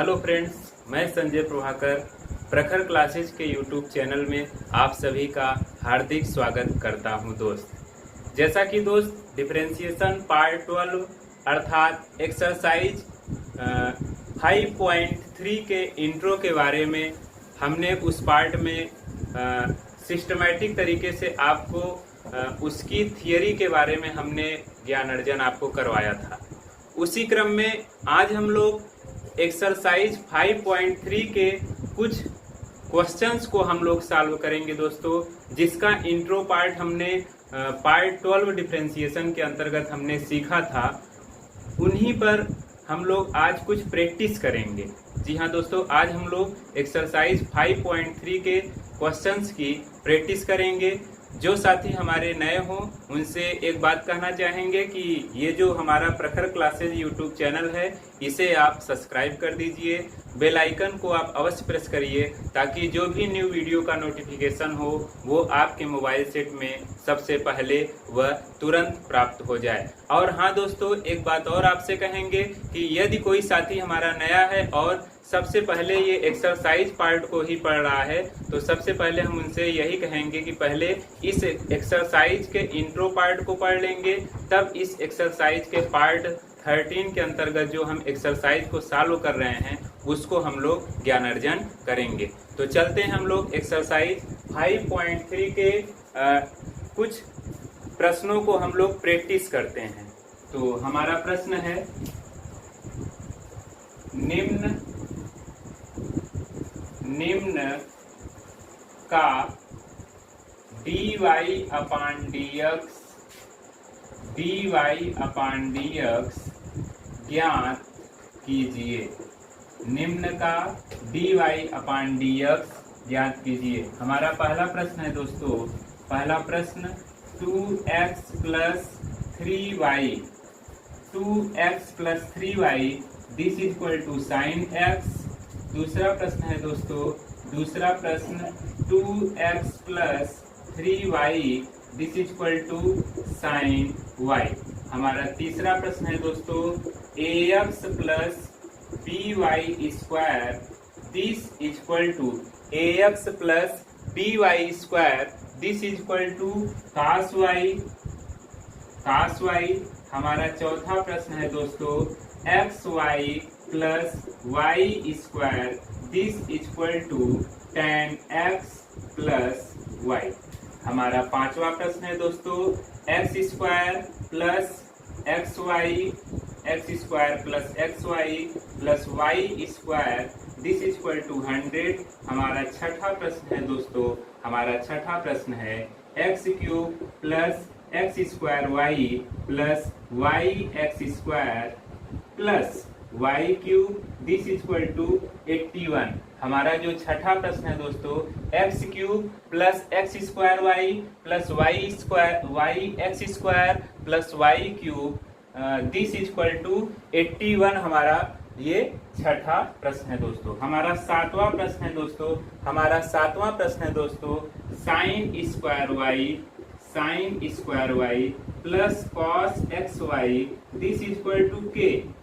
Hello friends, मैं संजय प्रभाकर प्रखर classes के यूट्यूब चैनल में आप सभी का हार्दिक स्वागत करता हूं दोस्त। जैसा कि दोस्त डिफरेंशिएशन पार्ट 12 अर्थात एक्सरसाइज 5.3 के इंट्रो के बारे में हमने उस पार्ट में सिस्टमैटिक तरीके से आपको उसकी थियरी के बारे में हमने ज्ञान अर्जन आपको करवाया था। उसी क्रम में आज हम लोग एक्सरसाइज 5.3 के कुछ क्वेश्चंस को हम लोग सॉल्व करेंगे दोस्तों, जिसका इंट्रो पार्ट हमने पार्ट 12 डिफरेंशिएशन के अंतर्गत हमने सीखा था। उन्हीं पर हम लोग आज कुछ प्रैक्टिस करेंगे। जी हाँ दोस्तों, आज हम लोग एक्सरसाइज 5.3 के क्वेश्चंस की प्रैक्टिस करेंगे। जो साथी हमारे नए हों उनसे एक बात कहना चाहेंगे कि ये जो हमारा प्रखर क्लासेज यूट्यूब चैनल है इसे आप सब्सक्राइब कर दीजिए, बेल आइकन को आप अवश्य प्रेस करिए ताकि जो भी न्यू वीडियो का नोटिफिकेशन हो वो आपके मोबाइल सेट में सबसे पहले वह तुरंत प्राप्त हो जाए। और हाँ दोस्तों, एक बात और आपसे कहेंगे कि यदि कोई साथी हमारा नया है और सबसे पहले ये एक्सरसाइज पार्ट को ही पढ़ रहा है तो सबसे पहले हम उनसे यही कहेंगे कि पहले इस एक्सरसाइज के इंट्रो पार्ट को पढ़ लेंगे, तब इस एक्सरसाइज के पार्ट 13 के अंतर्गत जो हम एक्सरसाइज को सॉल्व कर रहे हैं उसको हम लोग ज्ञान अर्जन करेंगे। तो चलते हैं हम लोग एक्सरसाइज 5.3 के कुछ प्रश्नों को हम लोग प्रैक्टिस करते हैं। तो हमारा प्रश्न है, निम्न का dy/dx ज्ञात कीजिए। निम्न का dy/dx ज्ञात कीजिए। हमारा पहला प्रश्न है दोस्तों, पहला प्रश्न 2x + 3y 2x + 3y this equal to sine x। दूसरा प्रश्न है दोस्तों, दूसरा प्रश्न 2x + 3y this equal to sine y। हमारा तीसरा प्रश्न है दोस्तों, ax + by² this equal to ax + by² this equal to cos y। हमारा चौथा प्रश्न है दोस्तों, xy + y² this equal to tan x + y। हमारा पांचवा प्रश्न है दोस्तों, x² + xy + y² this equal to 100। हमारा छठा प्रश्न है दोस्तों, हमारा छठा प्रश्न है x³ + x² y + yx² y³ this equal to 81। हमारा जो छठा प्रश्न है दोस्तों, x³ + x² y + yx² y³ this equal to 81। हमारा ये छठा प्रश्न है दोस्तों। हमारा सातवां प्रश्न है दोस्तों, हमारा सातवां प्रश्न है दोस्तों, sin² y + cos xy this equal to k।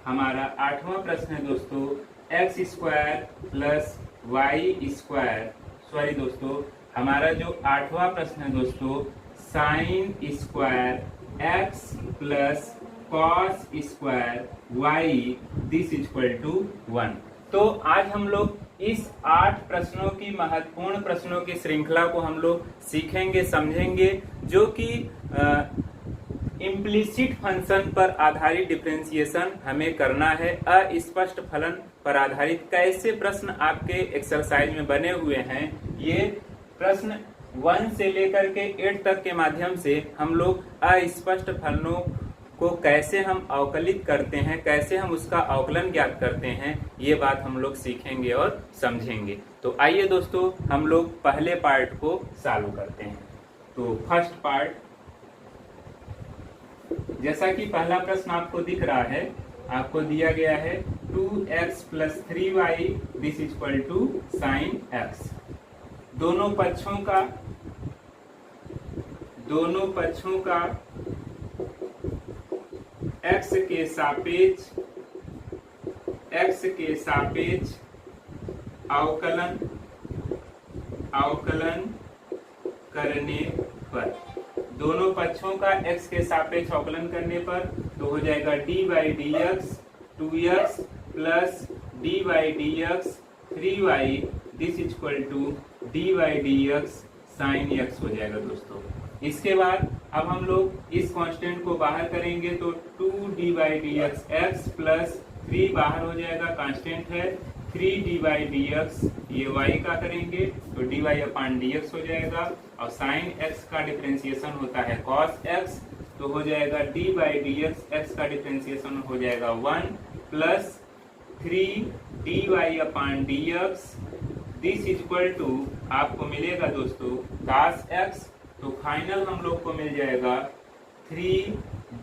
हमारा आठवां प्रश्न है दोस्तों, x² + y²। हमारा जो आठवां प्रश्न है दोस्तों, sin² x + cos² y this equal to 1। तो आज हम लोग इस 8 प्रश्नों की महत्वपूर्ण प्रश्नों की श्रृंखला को हम लोग सीखेंगे, समझेंगे, जो कि इम्प्लिसिट फंक्शन पर आधारित डिफरेंशिएशन हमें करना है। अस्पष्ट फलन पर आधारित कैसे प्रश्न आपके एक्सरसाइज में बने हुए हैं, ये प्रश्न 1 से लेकर के 8 तक के माध्यम से हम लोग अस्पष्ट फलनों को कैसे हम अवकलित करते हैं, कैसे हम उसका अवकलन ज्ञात करते हैं, ये बात हम लोग सीखेंगे और समझेंगे। तो आइए दोस्तों, हम लोग पहले पार्ट को सॉल्व करते हैं। तो फर्स्ट पार्ट, जैसा कि पहला प्रश्न आपको दिख रहा है, आपको दिया गया है 2x + 3y this equal to sine x। दोनों पक्षों का x के सापेक्ष x के सापेक्ष अवकलन करने पर, दोनों पक्षों का x के सापेक्ष अवकलन करने पर तो हो जाएगा dy dx 2x plus dy dx 3y this equal to dy dx sin x हो जाएगा दोस्तों। इसके बाद अब हम लोग इस कांस्टेंट को बाहर करेंगे तो 2 dy dx x प्लस 3 बाहर हो जाएगा, कांस्टेंट है 3 dy dx, ये y का करेंगे तो dy अपॉन dx हो जाएगा, और sin x का डिफरेंशिएशन होता है cos x, तो हो जाएगा dy dx, x का डिफरेंशिएशन हो जाएगा 1 plus 3 dy upon dx this equal to आपको मिलेगा दोस्तों cos x, तो फाइनल हम लोग को मिल जाएगा 3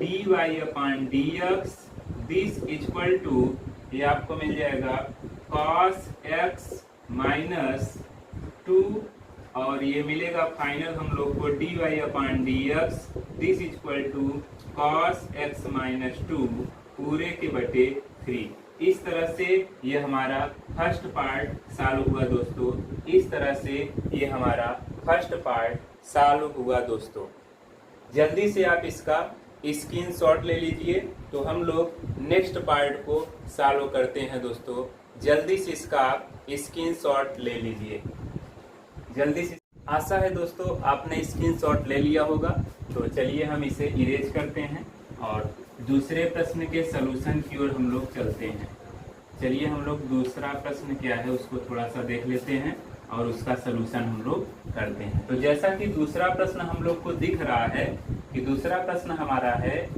dy upon dx this equal to, ये आपको मिल जाएगा cos x माइनस 2, और ये मिलेगा फाइनल हम लोग को dy upon dx this equal to cos x minus 2 पूरे के बटे 3। इस तरह से ये हमारा फर्स्ट पार्ट सॉल्व हुआ दोस्तों, इस तरह से ये हमारा फर्स्ट पार्ट सॉल्व हुआ दोस्तों। जल्दी से आप इसका स्क्रीनशॉट ले लीजिए, तो हम लोग नेक्स्ट पार्ट को सॉल्व करते हैं दोस्तों। जल्दी से इसका आप स्क्रीनशॉट ले लीजिए, जल्दी से। आशा है दोस्तों आपने स्क्रीनशॉट ले लिया होगा, तो चलिए हम इसे इरेज करते हैं और दूसरे प्रश्न के सलूशन की ओर हम लोग चलते हैं। चलिए हम लोग दूसरा प्रश्न क्या है उसको थोड़ा सा देख लेते हैं और उसका सलूशन हम लोग करते हैं। तो जैसा कि दूसरा प्रश्न हम लोग को दिख रहा है कि दूसरा प्रश्न हमारा है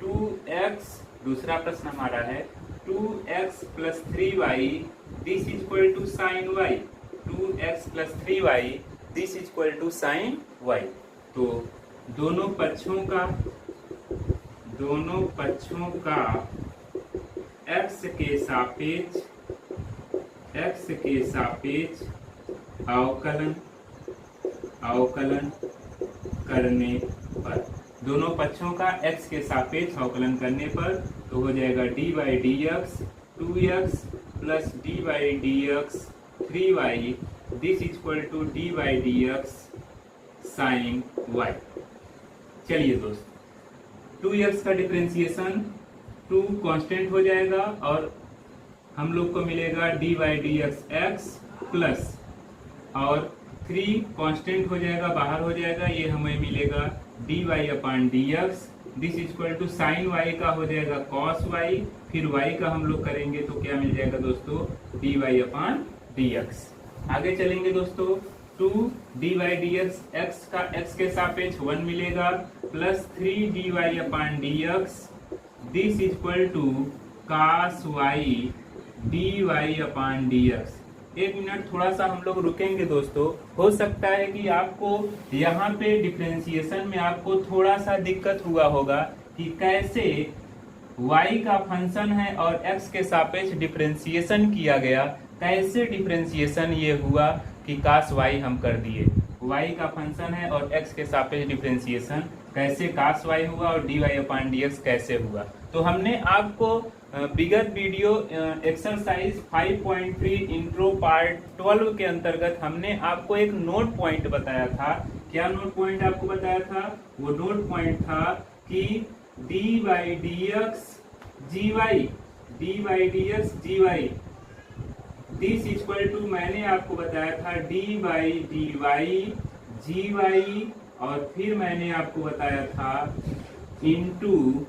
2x, दूसरा प्रश्न हमारा है 2x plus 3y this equal to sine y, 2x plus 3y this equal to sine y। तो दोनों पक्षों का x के सापेक्ष अवकलन करने पर, दोनों पक्षों का x के सापेक्ष अवकलन करने पर तो हो जाएगा dy dx 2x plus dy dx 3y this equal to dy dx sine y। चलिए दोस्तों 2x का डिफरेंशिएशन 2 कांस्टेंट हो जाएगा और हम लोग को मिलेगा dy dx x प्लस, और 3 कांस्टेंट हो जाएगा बाहर हो जाएगा, ये हमें मिलेगा dy upon dx this equal to sine y का हो जाएगा cos y, फिर y का हम लोग करेंगे तो क्या मिल जाएगा दोस्तों dy अपॉन dx। आगे चलेंगे दोस्तों 2 dy dx x का x के सापेक्ष 1 मिलेगा plus 3 dy upon dx this equal to cos y dy upon dx। एक मिनट थोड़ा सा हम लोग रुकेंगे दोस्तों, हो सकता है कि आपको यहाँ पे डिफरेंशिएशन में आपको थोड़ा सा दिक्कत हुआ होगा कि कैसे y का फंक्शन है और x के सापेक्ष डिफरेंशिएशन किया गया, कैसे डिफरेंशिएशन ये हुआ कि cos y हम कर दिए। y का फंक्शन है और x के सापेक्ष डिफरेंशिएशन कैसे cos y हुआ और dy अपॉन dx कैसे हुआ। तो हमने आपको बिगर वीडियो एक्सरसाइज 5.3 इंट्रो पार्ट 12 के अंतर्गत हमने आपको एक नोट पॉइंट बताया था। क्या नोट पॉइंट आपको बताया था? वो नोट पॉइंट था कि dy dx gy this equal to, मैंने आपको बताया था dy dy gy, और फिर मैंने आपको बताया था इंटू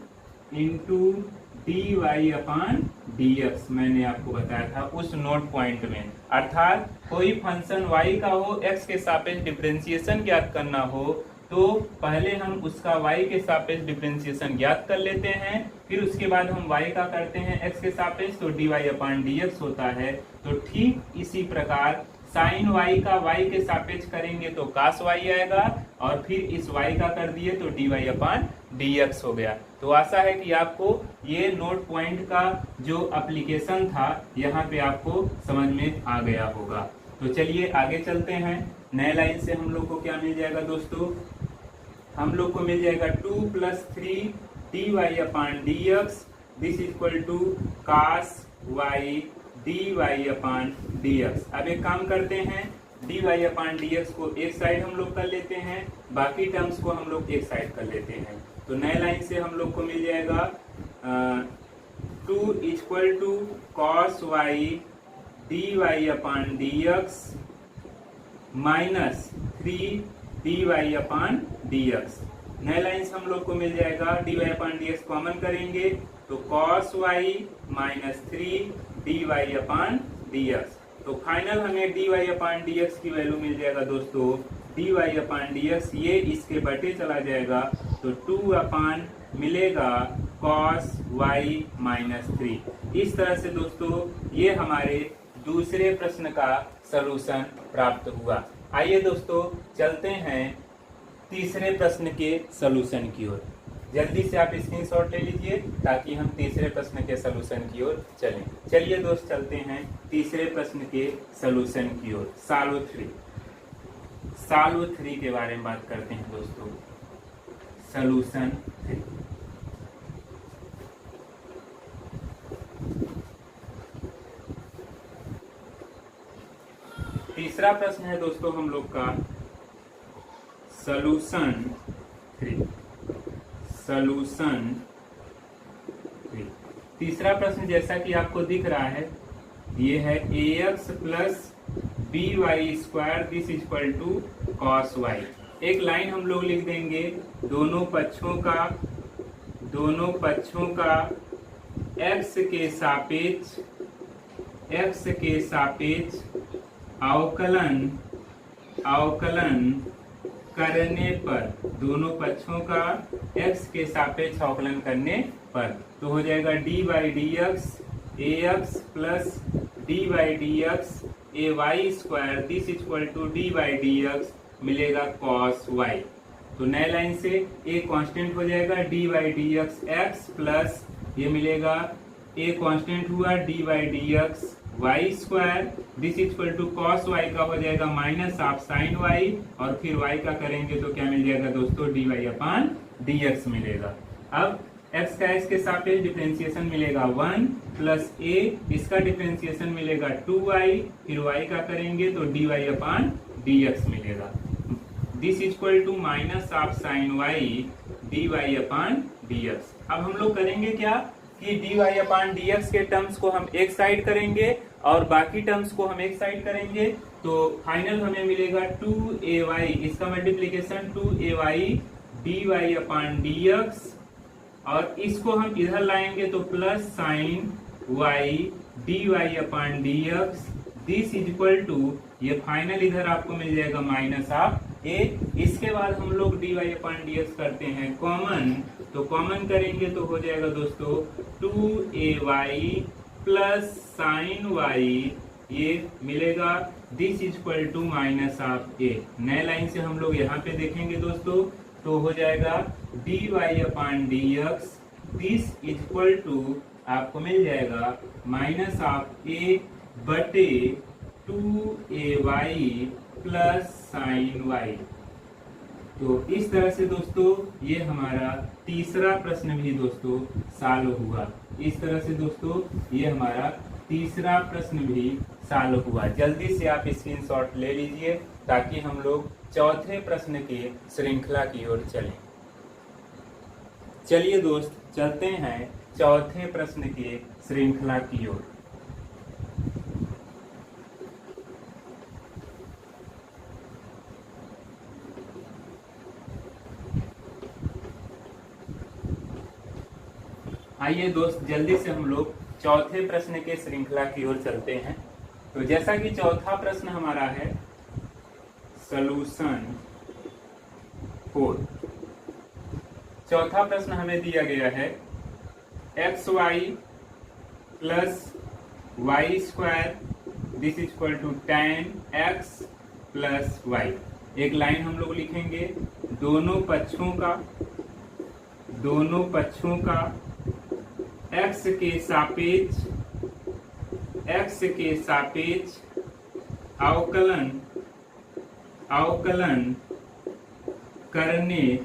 dy अपॉन dx, मैंने आपको बताया था उस नोट पॉइंट में। अर्थात कोई फंक्शन y का हो, x के सापेक्ष डिफरेंशिएशन ज्ञात करना हो तो पहले हम उसका y के सापेक्ष डिफरेंशिएशन ज्ञात कर लेते हैं, फिर उसके बाद हम y का करते हैं x के सापेक्ष, तो dy अपॉन dx होता है। तो ठीक इसी प्रकार साइन y का y के सापेक्ष करेंगे तो cos y आएगा, और फिर इस y का कर दिए तो dy अपॉन dx हो गया। तो आशा है कि आपको ये नोट पॉइंट का जो एप्लीकेशन था यहाँ पे आपको समझ में आ गया होगा। तो चलिए आगे चलते हैं। नए लाइन से हम लोग को क्या मिल जाएगा दोस्तों? हम लोग को मिल जाएगा 2 + 3 dy upon dx this equal to cos y D Y upon D x. अब एक काम करते हैं, d Y upon D x को एक साइड हम लोग कर लेते हैं, बाकी टर्म्स को हम लोग एक साइड कर लेते हैं। तो नए लाइन से हम लोग को मिल जाएगा 2 equal to cos Y D Y upon D X minus 3 D Y upon D X. नए लाइन से हम लोग को मिल जाएगा D Y upon D X common करेंगे तो cos Y minus 3 D Y upon D X. तो फाइनल हमें D Y upon D X की वैल्यू मिल जाएगा दोस्तों, D Y upon D X ये इसके बटे चला जाएगा तो 2 अपान मिलेगा कॉस वाई माइनस 3। इस तरह से दोस्तों ये हमारे दूसरे प्रश्न का सलूशन प्राप्त हुआ। आइए दोस्तों चलते हैं तीसरे प्रश्न के सलूशन की ओर। जल्दी से आप स्क्रीनशॉट ले लीजिए ताकि हम तीसरे प्रश्न के सलूशन की ओर चलें। चलिए दोस्त चलते हैं तीसरे प्रश्न के सलूशन की ओर। सॉल्व 3 के बारे में बात करते हैं दोस्तों। सलूशन 3 तीसरा प्रश्न है दोस्तों हम लोग का सलूशन 3। तीसरा प्रश्न जैसा कि आपको दिख रहा है ये है ax plus b y square this equal to cos y. एक लाइन हम लोग लिख देंगे, दोनों पक्षों का x के सापेक्ष अवकलन करने पर, दोनों पक्षों का x के सापेक्ष अवकलन करने पर तो हो जाएगा d by d x a x plus d by d x a y square this equal to d by d x मिलेगा कॉस वाई। तो नए लाइन से ए कांस्टेंट हो जाएगा d by d x x plus ये मिलेगा a constant हुआ d by d x y square this equal to cos y का हो जाएगा माइनस ऑफ साइन वाई और फिर वाई का करेंगे तो क्या मिल जाएगा दोस्तों D Y upon D x मिलेगा। अब x का x के सापेक्ष डिफरेंशिएशन मिलेगा 1 प्लस a, इसका डिफरेंशिएशन मिलेगा 2y, फिर y का करेंगे तो dy अपान dx मिलेगा। This equal to minus of sine y dy upon dx। अब हम लोग करेंगे क्या कि dy अपान dx के टर्म्स को हम एक साइड करेंगे और बाकी टर्म्स को हम एक साइड करेंगे तो फाइनल हमें मिलेगा 2ay, इसका multiplication 2ay dy upon dx और इसको हम इधर लाएंगे तो plus sine y D Y upon D x this equal to ये फाइनल इधर आपको मिल जाएगा माइनस ऑफ ए। इसके बाद हम लोग D Y upon D x करते हैं कॉमन, तो कॉमन करेंगे तो हो जाएगा दोस्तों 2ay प्लस साइन वाई ये मिलेगा this equal to minus of A. नए लाइन से हम लोग यहाँ पे देखेंगे दोस्तों तो हो जाएगा D Y upon D x this equal to आपको मिल जाएगा माइनस ऑफ ए बटे 2ay प्लस साइन वाई। तो इस तरह से दोस्तों ये हमारा तीसरा प्रश्न भी दोस्तों सॉल्व हुआ। इस तरह से दोस्तों ये हमारा तीसरा प्रश्न भी सॉल्व हुआ। जल्दी से आप स्क्रीनशॉट ले लीजिए ताकि हम लोग चौथे प्रश्न की श्रृंखला की ओर चलें। चलिए दोस्त चलते हैं चौथे प्रश्न की श्रृंखला की ओर। आइए दोस्त जल्दी से हम लोग चौथे प्रश्न के श्रृंखला की ओर चलते हैं। तो जैसा कि चौथा प्रश्न हमारा है सॉल्यूशन 4। चौथा प्रश्न हमें दिया गया है x y plus y square this equal to tan x plus y. एक लाइन हम लोग लिखेंगे, दोनों पक्षों का x के सापेक्ष अवकलन करने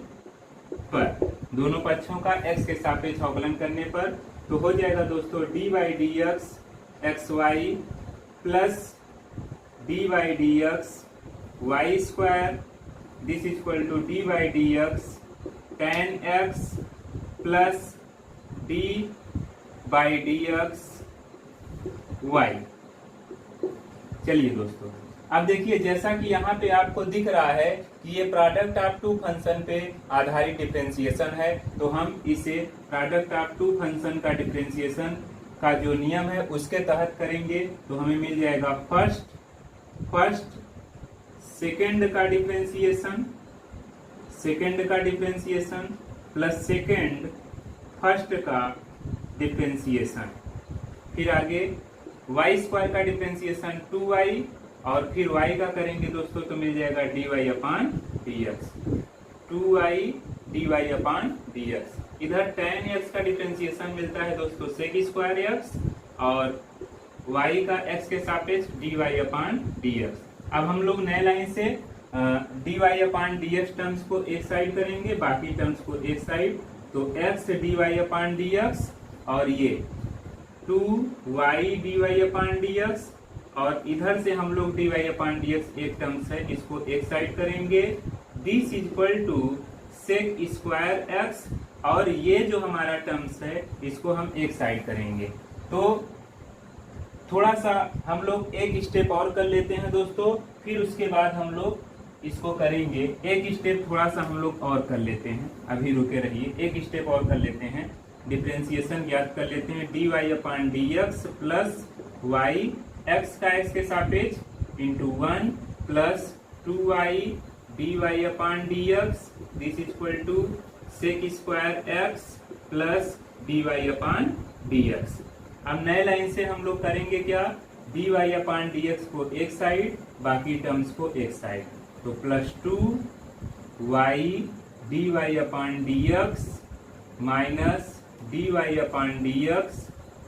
पर, दोनों पक्षों का x के सापेक्ष अवकलन करने पर तो हो जाएगा दोस्तों d by d x x y plus d y d x y square this is equal to d y d x tan x plus d by d x y. चलिए दोस्तों, अब देखिए जैसा कि यहाँ पे आपको दिख रहा है कि ये प्रोडक्ट ऑफ टू फंक्शन पे आधारित डिफरेंशिएशन है, तो हम इसे प्रोडक्ट ऑफ टू फंक्शन का डिफरेंशिएशन का जो नियम है उसके तहत करेंगे। तो हमें मिल जाएगा फर्स्ट सेकेंड का डिफरेंशिएशन प्लस सेकेंड फर्स्ट का डिफरेंशिएशन, फिर आगे वाई स्क्वायर का डिफरेंशिएशन 2y और फिर y का करेंगे दोस्तों तो मिल जाएगा dy upon dx, 2y dy upon dx। इधर tan x का डिफरेंशिएशन मिलता है दोस्तों sec स्क्वायर x और y का x के सापेक्ष dy अपान dx। अब हम लोग नए लाइन से dy अपान dx टर्म्स को एक साइड करेंगे, बाकी टर्म्स को एक साइड, तो x dy अपान dx और ये 2y dy अपान dx और इधर से हम लोग dy अपान dx एक टर्म्स है इसको एक साइड करेंगे, this equal to sec square x और ये जो हमारा टर्म्स है इसको हम एक साइड करेंगे। तो थोड़ा सा हम लोग एक स्टेप और कर लेते हैं दोस्तों, फिर उसके बाद हम लोग इसको करेंगे। एक स्टेप थोड़ा सा हम लोग और कर लेते हैं, अभी रुके रहिए, एक स्टेप और कर लेते हैं, डिफरेंशिएशन ज्ञात कर लेते हैं। dy upon dx plus y x का x के सापेक्ष into 1 plus 2y dy upon dx this equal to sec square x plus dy upon dx। अब नए लाइन से हम लोग करेंगे क्या, dy अपान dx को एक साइड, बाकी टर्म्स को एक साइड, तो plus 2y dy upon dx minus dy upon dx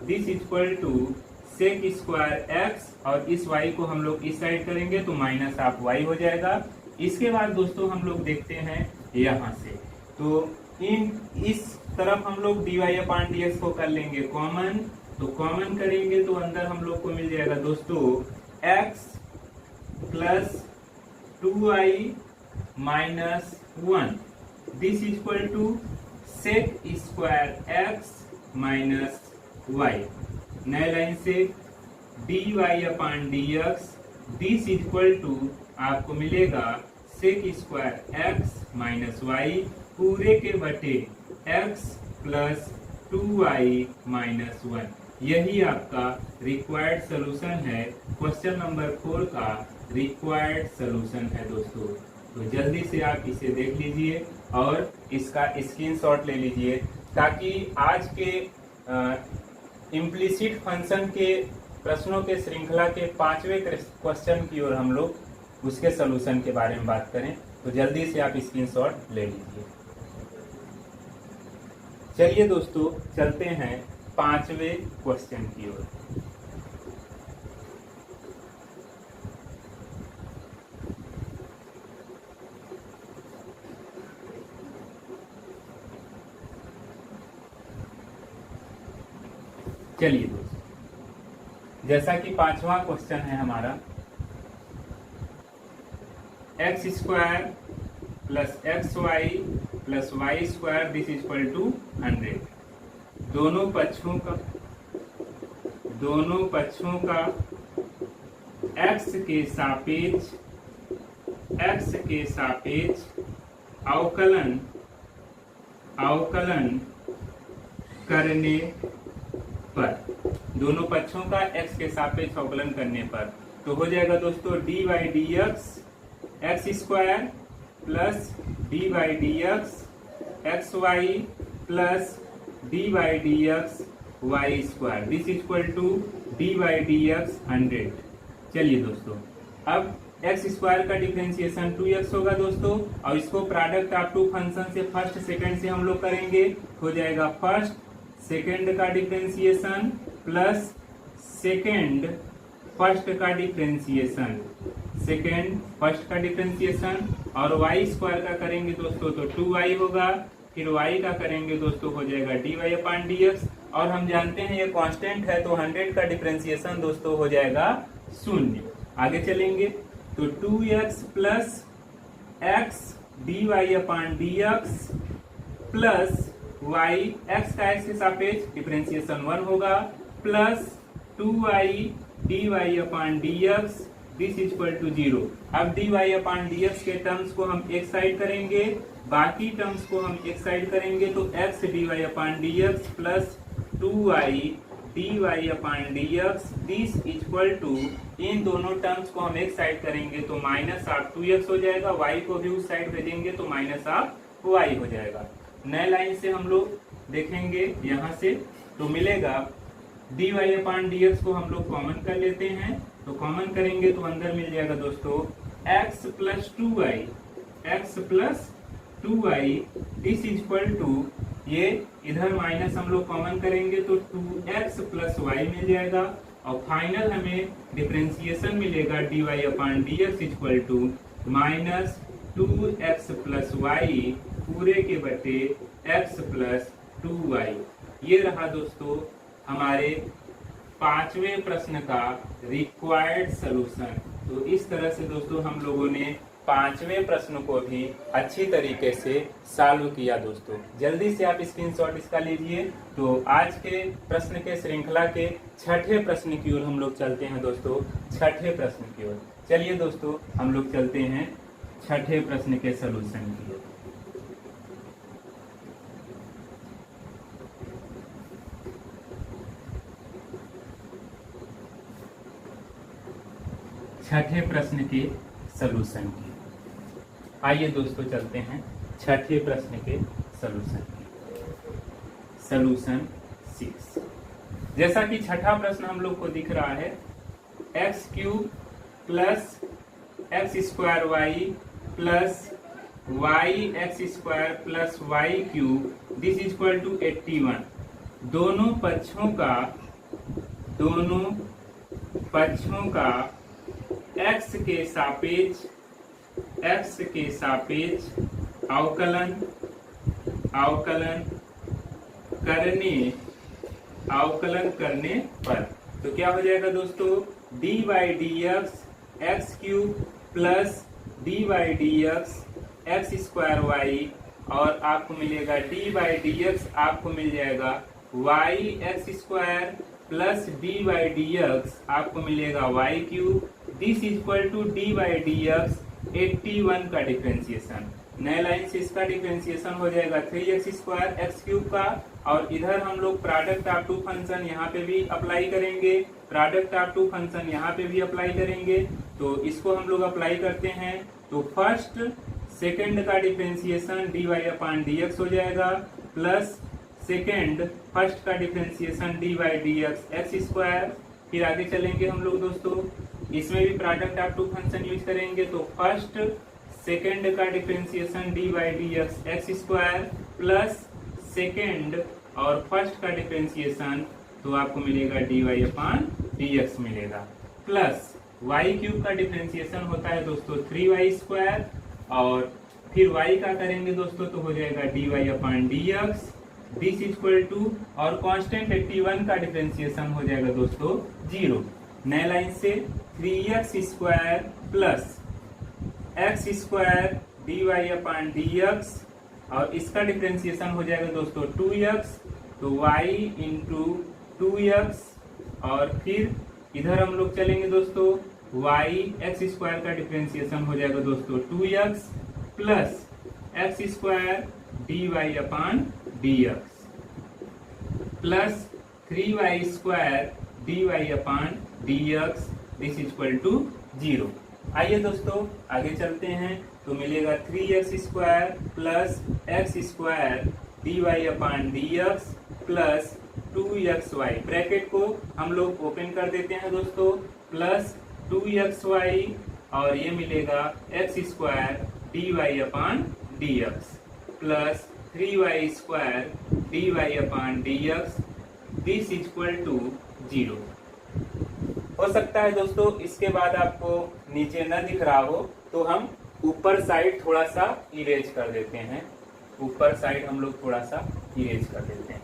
this equal to sec square x और इस y को हम लोग इस साइड करेंगे तो माइनस ऑफ y हो जाएगा। इसके बाद दोस्तों हम लोग देखते हैं यहाँ से, तो इस तरफ हम लोग dy अपान dx को कर लेंगे कॉमन, तो कॉमन करेंगे तो अंदर हम लोग को मिल जाएगा दोस्तों x plus 2y minus 1 this equal to sec square x minus y। नए लाइन से dy upon dx this equal to आपको मिलेगा sec square x minus y पूरे के बटे x प्लस 2y माइनस 1। यही आपका रिक्वायर्ड सॉल्यूशन है, क्वेश्चन नंबर 4 का रिक्वायर्ड सॉल्यूशन है दोस्तों। तो जल्दी से आप इसे देख लीजिए और इसका स्क्रीनशॉट ले लीजिए, ताकि आज के इम्प्लिसिट फंक्शन के प्रश्नों के श्रृंखला के 5वें क्वेश्चन की ओर हम लोग उसके सॉल्यूशन के बारे में बात करें। तो जल्दी से आप स्क्रीनशॉट ले लीजिए। चलिए दोस्तों चलते हैं 5वें क्वेश्चन की ओर। चलिए दोस्तों, जैसा कि 5वां क्वेश्चन है हमारा, x square plus x y plus y square this equal to 100। दोनों पक्षों का एक्स के सापेक्ष अवकलन करने पर, दोनों पक्षों का x के सापेक्ष अवकलन करने पर तो हो जाएगा दोस्तों dy dx x square plus dy dx x y plus dy dx y square this equal to dy dx 100। चलिए दोस्तों, अब एक्स स्क्वायर का डिफरेंशिएशन 2x होगा दोस्तों, और इसको प्रोडक्ट ऑफ टू फंक्शन से फर्स्ट सेकंड से हम लोग करेंगे, हो जाएगा फर्स्ट सेकंड का डिफरेंशिएशन प्लस सेकंड फर्स्ट का डिफरेंशिएशन, सेकंड फर्स्ट का डिफरेंशिएशन, और वाई स्क्वायर का करेंगे दोस्तों तो 2y होगा, फिर y का करेंगे दोस्तों हो जाएगा dy अपान dx, और हम जानते हैं ये कांस्टेंट है, तो 100 का डिफरेंशिएशन दोस्तों हो जाएगा 0। आगे चलेंगे तो 2x plus X D Y upon D X plus Y, X का एक्स के सापेक्ष डिफरेंशिएशन 1 होगा, plus 2y D Y upon D x this equal to 0। अब D Y upon D X के टर्म्स को हम एक साइड करेंगे, बाकी टर्म्स को हम एक साइड करेंगे, तो x D Y upon D X plus 2y D Y upon D x this equal to, इन दोनों टर्म्स को हम एक साइड करेंगे तो माइनस ऑफ 2x हो जाएगा, y को भी उस साइड भेजेंगे तो माइनस ऑफ y हो जाएगा। नए लाइन से हम लोग देखेंगे यहाँ से, तो मिलेगा d Y upon D x को हम लोग कॉमन कर लेते हैं, तो कॉमन करेंगे तो अंदर मिल जाएगा दोस्तों x plus 2y, x plus 2y this equal to, ये इधर माइनस हम लोग कॉमन करेंगे तो 2x प्लस y मिल जाएगा, और फाइनल हमें डिफरेंशिएशन मिलेगा d Y upon D x equal to minus 2x plus y पूरे के बटे x प्लस 2y। ये रहा दोस्तों हमारे 5वें प्रश्न का रिक्वायर्ड सॉल्यूशन। तो इस तरह से दोस्तों हम लोगों ने 5वें प्रश्न को भी अच्छी तरीके से सॉल्व किया दोस्तों। जल्दी से आप स्क्रीनशॉट इसका लीजिए। तो आज के प्रश्न के श्रृंखला के 6ठे प्रश्न की ओर हम लोग चलते हैं दोस्तों, 6ठे प्रश्न की ओर। चलिए दोस्तों हम लोग चलते हैं 6ठे प्रश्न के सॉल्यूशन की ओर। छठे प्रश्न के सॉल्यूशन की। आइए दोस्तों चलते हैं छठे प्रश्न के सॉल्यूशन की। सॉल्यूशन 6। जैसा कि छठा प्रश्न हम लोग को दिख रहा है, x cube plus x square y plus Y x square plus y cube this equal to 81। दोनों पक्षों का x के सापेक्ष अवकलन करने पर, तो क्या हो जाएगा दोस्तों, dy dx x cube plus dy dx x square y, और आपको मिलेगा dy dx आपको मिल जाएगा y x square plus dy dx आपको मिलेगा y cube this equal to dy dx 81 का डिफरेंशिएशन। नए लाइन से इसका डिफरेंशिएशन हो जाएगा 3x स्क्वायर एक्स क्यूब का, और इधर हम लोग प्रोडक्ट ऑफ टू फंक्शन यहाँ पे भी अप्लाई करेंगे, प्रोडक्ट ऑफ टू फंक्शन यहाँ पे भी अप्लाई करेंगे। तो इसको हम लोग अप्लाई करते हैं, तो फर्स्ट सेकंड का डिफरेंशिएशन dy अपान dx हो जाएगा, प्लस सेकंड फर्स्ट का differentiation dy dx x square. फिर आगे चलेंगे हम लोग दोस्तों, इसमें भी product of two function use करेंगे, तो फर्स्ट सेकंड का differentiation dy dx x square plus second और फर्स्ट का डिफरेंशिएशन, तो आपको मिलेगा dy अपान dx मिलेगा, प्लस y क्यूब का डिफरेंशिएशन होता है दोस्तों 3y स्क्वायर, और फिर y का करेंगे दोस्तों तो हो जाएगा dy upon dx this equal to, और कांस्टेंट 81 का डिफरेंशिएशन हो जाएगा दोस्तों 0। नए लाइन से 3x square plus x square dy upon dx, और इसका डिफरेंशिएशन हो जाएगा दोस्तों 2x, तो y इंटू 2x, और फिर इधर हम लोग चलेंगे दोस्तों y एक्स स्क्वायर का डिफरेंशिएशन हो जाएगा दोस्तों 2x plus x square dy upon dx plus 3y square dy upon dx this equal to 0। आइए दोस्तों आगे चलते हैं, तो मिलेगा 3x square plus x square dy upon dx plus 2xy, bracket को हम लोग ओपन कर देते हैं दोस्तों, प्लस 2xy, और ये मिलेगा x square dy upon dx plus 3y square dy upon dx this equal to 0। हो सकता है दोस्तों इसके बाद आपको नीचे न दिख रहा हो, तो हम ऊपर साइड थोड़ा सा इरेज कर देते हैं, ऊपर साइड हम लोग थोड़ा सा इरेज कर देते हैं।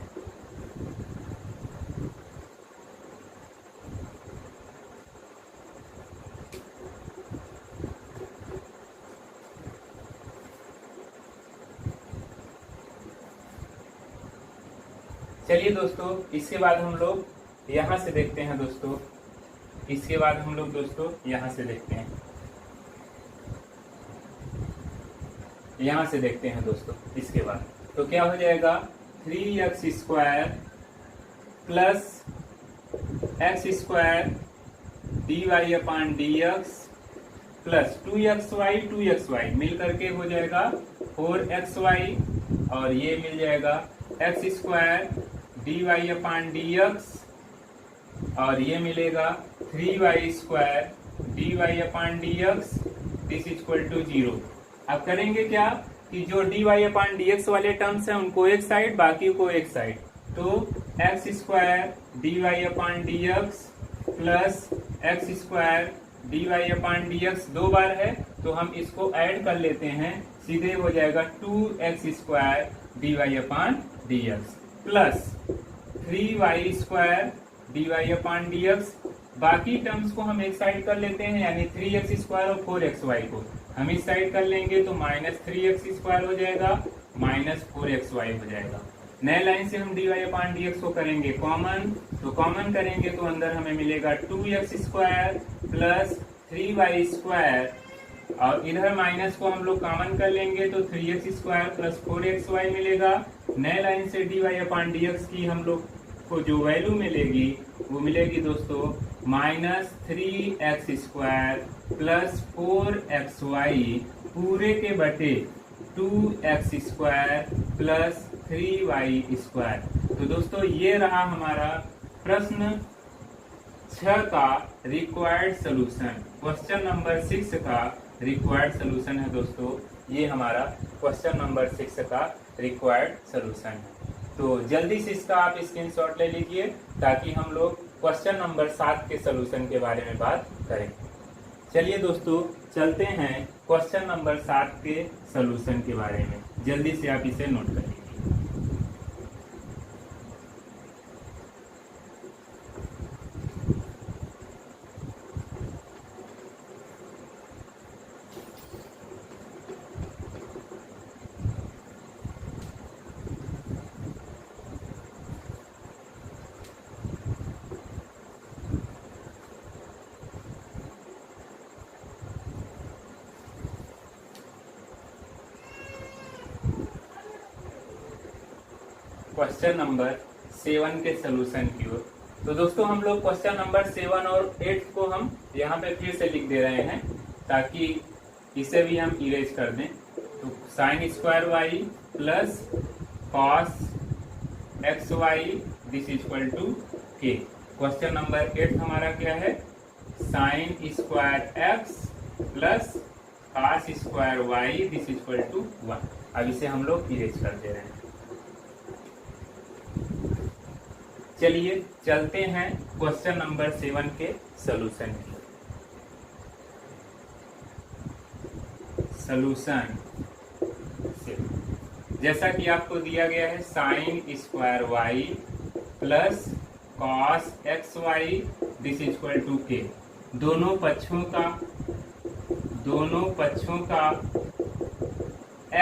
चलिए दोस्तों, इसके बाद हम लोग यहाँ से देखते हैं दोस्तों, इसके बाद हम लोग दोस्तों यहाँ से देखते हैं, यहाँ से देखते हैं दोस्तों। इसके बाद तो क्या हो जाएगा, 3x² plus x² dy/dx plus 2xy मिल करके हो जाएगा 4xy, और ये मिल जाएगा x² dy/dx, और ये मिलेगा 3y² dy/dx this equal to 0। अब करेंगे क्या कि जो dy/dx वाले टर्म्स हैं उनको एक साइड, बाकी को एक साइड, तो x² dy/dx plus x² dy/dx दो बार है, तो हम इसको ऐड कर लेते हैं, सीधे हो जाएगा 2x² dy/dx plus 3y² dy/dx। बाकी टर्म्स को हम एक साइड कर लेते हैं, यानी 3x² और 4xy को हम इस साइड कर लेंगे, तो -3x² हो जाएगा, -4xy हो जाएगा। नए लाइन से हम dy/dx को करेंगे कॉमन, तो कॉमन करेंगे तो अंदर हमें मिलेगा 2x² प्लस 3y², और इधर माइनस को हम लोग कॉमन कर लेंगे तो 3x² प्लस 4xy मिलेगा। नए लाइन से dy/dx की हम लोग को जो वैल्यू मिलेगी वो मिलेगी दोस्तों -3x² प्लस 4xy पूरे के बटे 2x² प्लस 3y²। तो दोस्तों ये रहा हमारा प्रश्न 6 का रिक्वायर्ड सोल्यूशन, क्वेश्चन नंबर 6 का रिक्वायर्ड सोल्यूशन है दोस्तों। ये हमारा क्वेश्चन नंबर 6 का रिक्वायर्ड सोल्यूशन है। तो जल्दी से इसका आप स्क्रीनशॉट ले लीजिए ताकि हम लोग क्वेश्चन नंबर 7 के सोल्यूशन के बारे में बात करें। चलिए दोस्तों चलते हैं क्वेश्चन नंबर 7 के सोल्यूशन के बारे में, जल्दी से आप इसे नोट कर लीजिए। क्वेश्चन नंबर 7 के सोल्यूशन की ओर। तो दोस्तों हम लोग क्वेश्चन नंबर 7 और 8 को हम यहाँ पे फिर से लिख दे रहे हैं ताकि इसे भी हम इरेज कर दें। तो sin² plus cos xy this equal to k। Question number 8 हमारा क्या है, sin² x plus cos² y this equal to 1। अब इसे हम लोग इरेज कर दे रहे हैं। चलिए चलते हैं क्वेश्चन नंबर 7 के सोल्यूशन की। सोल्यूशन जैसा कि आपको दिया गया है sin² plus cos xy this equal to k। दोनों पक्षों का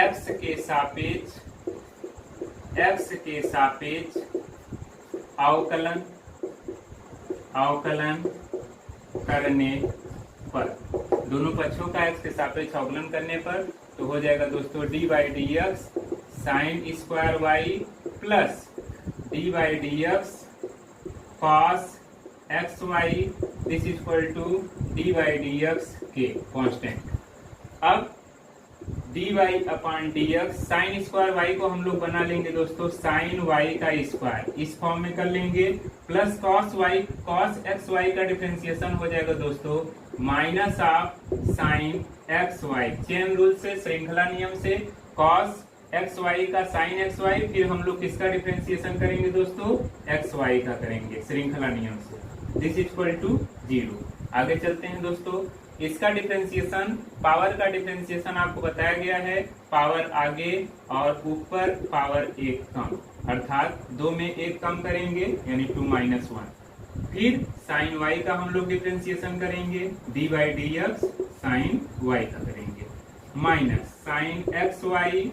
x के सापेक्ष अवकलन करने पर, दोनों पक्षों का x के सापेक्ष अवकलन करने पर तो हो जाएगा दोस्तों d/dx sin² plus d/dx cos xy this equal to d/dx k constant. अब dy/dx sin² को हम लोग बना लेंगे दोस्तों sin y का स्क्वायर, इस फॉर्म में कर लेंगे, प्लस cos xy का डिफरेंशिएशन हो जाएगा दोस्तों minus of sin xy। Chain rule से, श्रृंखला नियम से cos xy का sin xy, फिर हम लोग किसका डिफरेंशिएशन करेंगे दोस्तों xy का करेंगे श्रृंखला नियम से, दिस इक्वल टू 0। आगे चलते हैं दोस्तों। इसका डिफरेंशिएशन, पावर का डिफरेंशिएशन आपको बताया गया है, पावर आगे और ऊपर पावर 1 कम, अर्थात 2 में 1 कम करेंगे यानी 2 - 1। फिर sin y का हम लोग डिफरेंशिएशन करेंगे, d/dx sin y का करेंगे, माइनस sin xy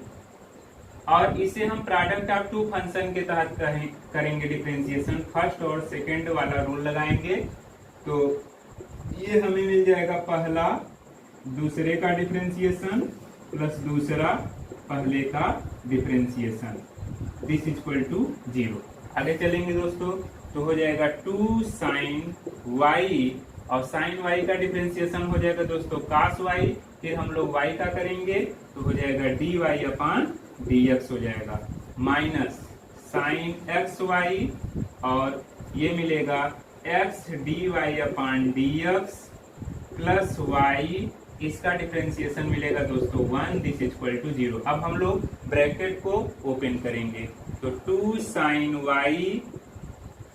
और इसे हम प्रोडक्ट ऑफ टू फंक्शन के तहत करेंगे डिफरेंशिएशन। फर्स्ट और सेकंड वाला रूल लगाएंगे तो ये हमें मिल जाएगा पहला दूसरे का डिफरेंशिएशन प्लस दूसरा पहले का डिफरेंशिएशन, दिस इक्वल टू 0। आगे चलेंगे दोस्तों तो हो जाएगा 2 sin y और sin y का डिफरेंशिएशन हो जाएगा दोस्तों cos y, फिर हम लोग y का करेंगे तो हो जाएगा dy अपान dx हो जाएगा, माइनस sin xy और ये मिलेगा x dy upon dx plus y, इसका डिफरेंशिएशन मिलेगा दोस्तों 1, दिस इक्वल टू 0। अब हम लोग ब्रैकेट को ओपन करेंगे तो 2 sin y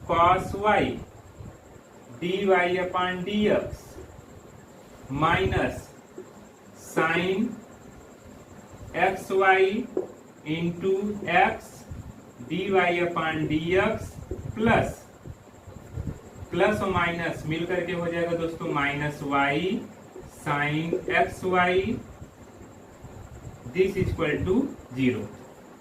cos y dy upon dx minus sin xy into x dy upon dx plus और माइनस मिल करके हो जाएगा दोस्तों minus y sin xy, this equal to 0।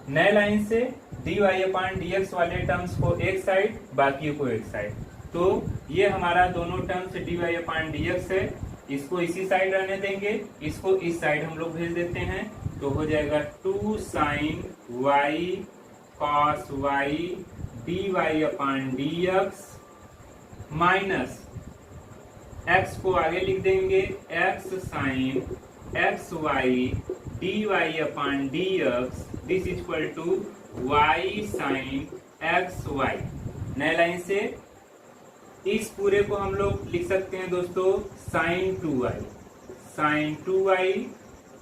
नए लाइन से dy अपान dx वाले टर्म्स को एक साइड, बाकी को एक साइड, तो ये हमारा दोनों टर्म्स dy अपान dx है, इसको इसी साइड रहने देंगे, इसको इस साइड हम लोग भेज देते हैं तो हो जाएगा 2 sin y cos y dy upon dx minus x को आगे लिख देंगे x sin xy dy upon dx, this equal to y sin xy। नए लाइन से इस पूरे को हम लोग लिख सकते हैं दोस्तों sin 2y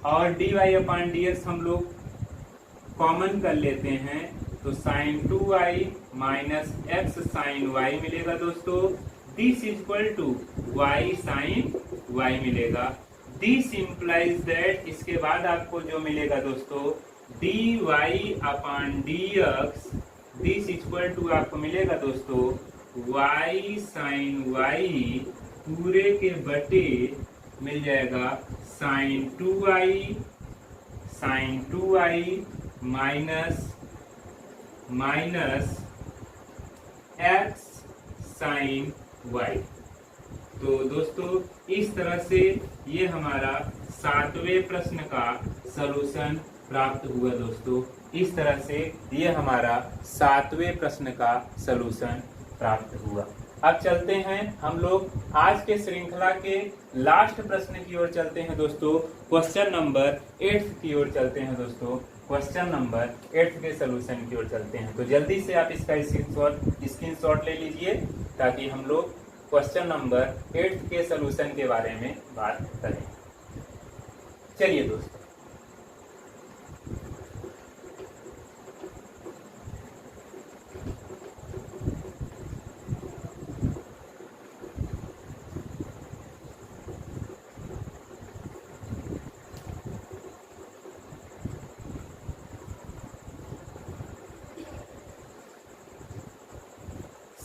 और dy अपान dx हम लोग कॉमन कर लेते हैं तो sin 2y minus x sin y मिलेगा दोस्तों, this equal to y sin y मिलेगा। दिस इम्प्लाइज दैट, इसके बाद आपको जो मिलेगा दोस्तों dy upon dx, this equal to आपको मिलेगा दोस्तों y sin y पूरे के बटे मिल जाएगा sin 2y minus x sin y। तो दोस्तों इस तरह से ये हमारा 7वें प्रश्न का सलूशन प्राप्त हुआ दोस्तों, इस तरह से ये हमारा 7वें प्रश्न का सलूशन प्राप्त हुआ। अब चलते हैं हम लोग आज के श्रृंखला के लास्ट प्रश्न की ओर चलते हैं दोस्तों, क्वेश्चन नंबर 8 की ओर चलते हैं दोस्तों, क्वेश्चन नंबर 8 के सलूशन की ओर चलते हैं। तो जल्दी से आप इसका स्क्रीनशॉट ले लीजिए ताकि हम लोग क्वेश्चन नंबर 8 के सलूशन के बारे में बात करें। चलिए दोस्तों,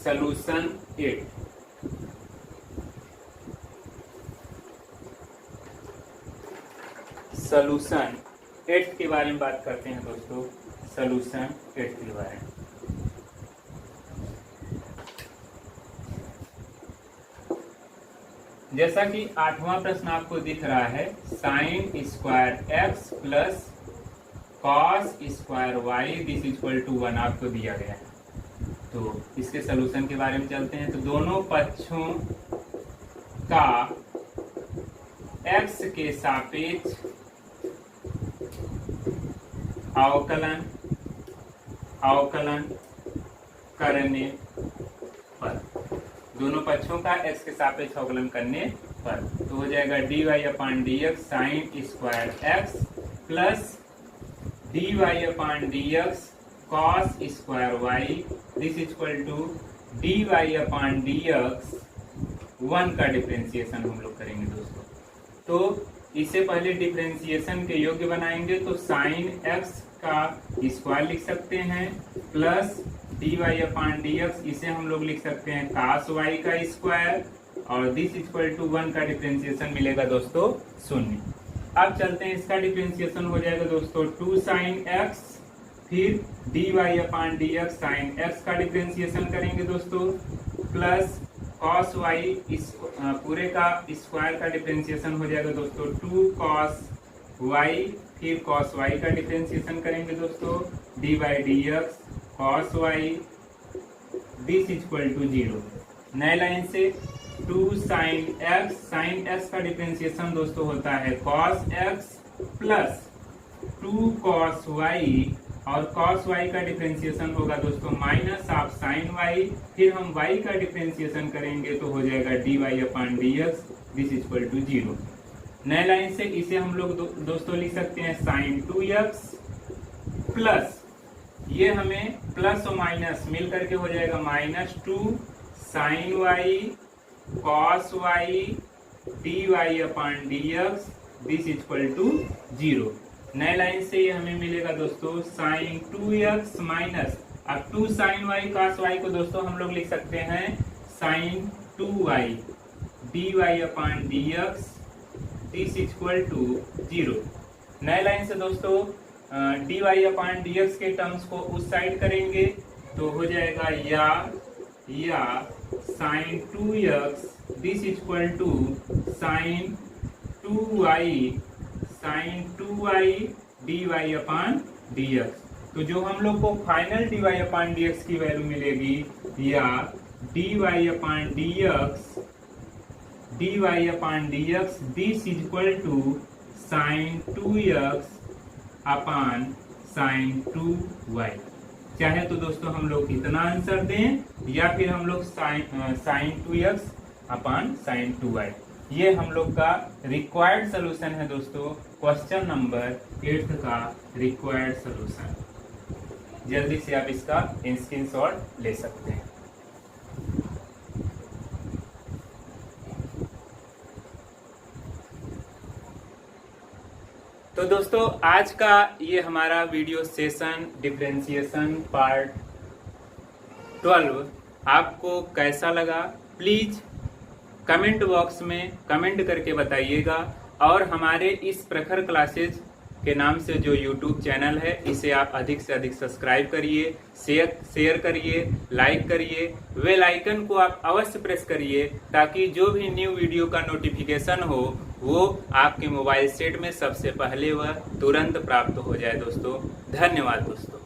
सलूशन 8। सलूशन 8 के बारे में बात करते हैं दोस्तों, सलूशन 8 के बारे में। जैसा कि 8वां प्रश्न आपको दिख रहा है, sine square x plus cos square y this equal to 1 आपको दिया गया है। तो इसके सलूशन के बारे में चलते हैं। तो दोनों पक्षों का x के सापेक्ष अवकलन करने पर, दोनों पक्षों का x के सापेक्ष अवकलन करने पर तो हो जाएगा dy upon dx sine square x plus dy upon dx cos square y, this equal to dy upon dx 1 का डिफरेंशिएशन हम लोग करेंगे दोस्तों। तो इससे पहले डिफरेंशिएशन के योग्य बनाएंगे तो साइन x का स्क्वायर लिख सकते हैं प्लस dy अपान dx, इसे हम लोग लिख सकते हैं cos y का स्क्वायर और दिस इक्वल टू 1 का डिफरेंशिएशन मिलेगा दोस्तों 0। अब चलते हैं, इसका डिफरेंशिएशन हो जाएगा दोस्तों 2 sin x फिर dy upon dx sign x का डिफ्रेंसिएशन करेंगे दोस्तों, प्लस cos y इस पूरे का स्क्वायर का डिफ्रेंसिएशन हो जाएगा दोस्तों 2 cos y, फिर cos y का डिफ्रेंसिएशन करेंगे दोस्तों dy dx cos y this equal to 0। नए लाइन से 2 sin x का डिफ्रेंसिएशन दोस्तों होता है cos x plus 2 cos y, और cos y का डिफ्रेंसिएशन होगा दोस्तों माइनस ऑफ sin y, फिर हम y का डिफ्रेंसिएशन करेंगे तो हो जाएगा dy upon dx this equal to 0। नए लाइन से इसे हम लोग दोस्तों लिख सकते हैं sin 2x प्लस, ये हमें प्लस और माइनस मिल करके हो जाएगा -2 sin y cos y dy upon dx this equal to 0। नए लाइन से ये हमें मिलेगा दोस्तों sin 2x माइनस, अब 2 sin y cos y को दोस्तों हम लोग लिख सकते हैं sin 2y dy upon dx this equal to 0। नए लाइन से दोस्तों dy अपान dx के टर्म्स को उस साइड करेंगे तो हो जाएगा या sin 2x this equal to sin 2y dy upon dx। तो जो हम लोग को फाइनल dy अपान dx की वैल्यू मिलेगी या dy upon dx this equal to sin 2x upon sin 2y। चाहे तो दोस्तों हम लोग इतना आंसर दें या फिर हम लोग sin 2x upon sin 2y। ये हम लोग का रिक्वायर्ड सॉल्यूशन है दोस्तों, क्वेश्चन नंबर 8 का रिक्वायर्ड सॉल्यूशन। जल्दी से आप इसका स्क्रीनशॉट ले सकते हैं। तो दोस्तों आज का ये हमारा वीडियो सेशन डिफरेंशिएशन पार्ट 12 आपको कैसा लगा, प्लीज कमेंट बॉक्स में कमेंट करके बताइएगा। और हमारे इस प्रखर क्लासेज के नाम से जो यूट्यूब चैनल है इसे आप अधिक से अधिक सब्सक्राइब करिए, शेयर करिए, लाइक करिए, बेल आइकन को आप अवश्य प्रेस करिए ताकि जो भी न्यू वीडियो का नोटिफिकेशन हो वो आपके मोबाइल सेट में सबसे पहले वह तुरंत प्राप्त हो जाए दोस्तों। धन्यवाद दोस्तों।